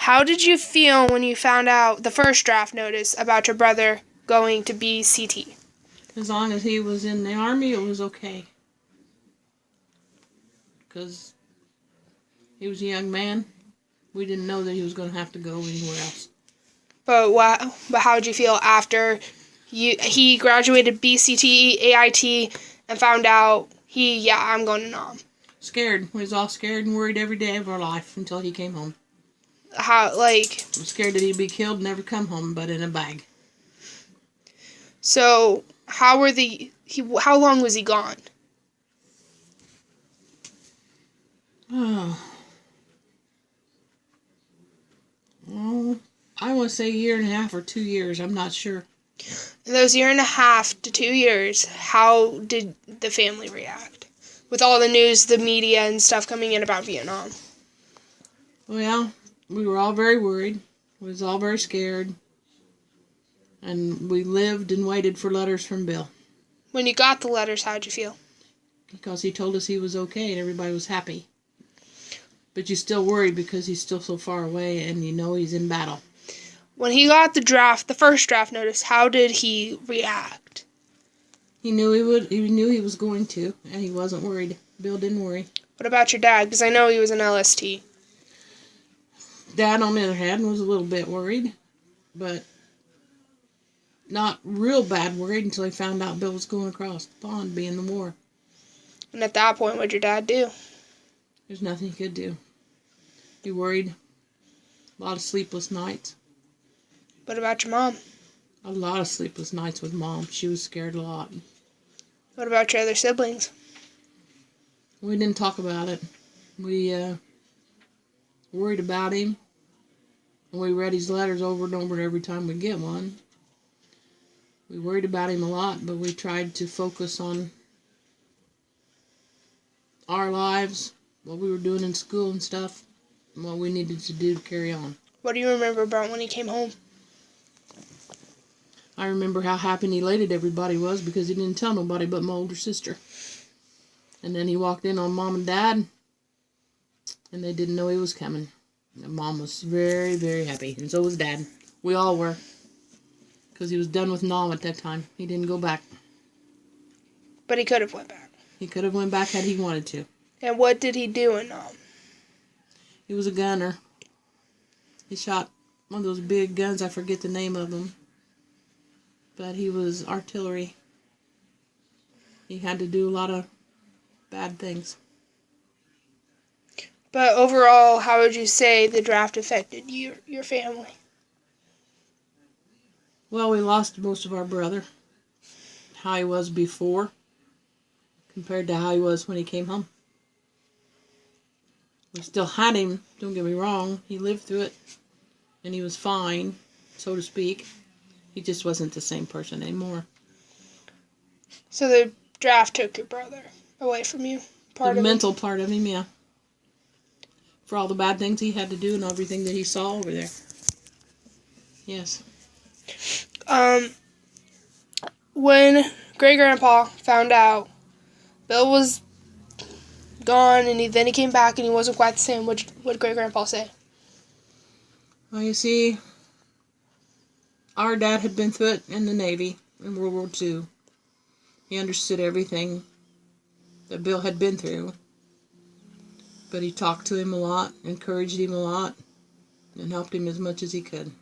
how did you feel when you found out the first draft notice about your brother going to BCT? As long as he was in the Army, it was okay. Because he was a young man. We didn't know that he was going to have to go anywhere else. But how did you feel after he graduated BCT, AIT, and found out I'm going to Nam? Scared. We was all scared and worried every day of our life until he came home. I'm scared that he'd be killed and never come home, but in a bag. So how long was he gone? Oh. Well, I want to say 1.5 or 2 years. I'm not sure. In those 1.5 to 2 years, how did the family react? With all the news, the media, and stuff coming in about Vietnam. Well, we were all very worried. We was all very scared. And we lived and waited for letters from Bill. When you got the letters, how'd you feel? Because he told us he was okay and everybody was happy. But you're still worried because he's still so far away and you know he's in battle. When he got the first draft notice, how did he react? He knew he would. He knew he was going to, and he wasn't worried. Bill didn't worry. What about your dad? Because I know he was an LST. Dad, on the other hand, was a little bit worried, but not real bad worried until he found out Bill was going across the pond, being in the war. And at that point, what'd your dad do? There's nothing he could do. He worried. A lot of sleepless nights. What about your mom? A lot of sleepless nights with Mom. She was scared a lot. What about your other siblings? We didn't talk about it. We worried about him. And we read his letters over and over every time we get one. We worried about him a lot, but we tried to focus on our lives, what we were doing in school and stuff, and what we needed to do to carry on. What do you remember about when he came home? I remember how happy and elated everybody was because he didn't tell nobody but my older sister. And then he walked in on Mom and Dad, and they didn't know he was coming. And Mom was very, very happy, and so was Dad. We all were, because he was done with Nam at that time. He didn't go back. But he could have went back. He could have went back had he wanted to. And what did he do in Nam? He was a gunner. He shot one of those big guns, I forget the name of them. But he was artillery. He had to do a lot of bad things. But overall, how would you say the draft affected your family? Well, we lost most of our brother. How he was before compared to how he was when he came home. We still had him, don't get me wrong. He lived through it, and he was fine, so to speak. He just wasn't the same person anymore. So the draft took your brother away from you? The mental part of him, yeah. For all the bad things he had to do and everything that he saw over there. Yes. When Great-Grandpa found out Bill was gone and then he came back and he wasn't quite the same, what did Great-Grandpa say? Well, you see, our dad had been through it in the Navy in World War II. He understood everything that Bill had been through. But he talked to him a lot, encouraged him a lot, and helped him as much as he could.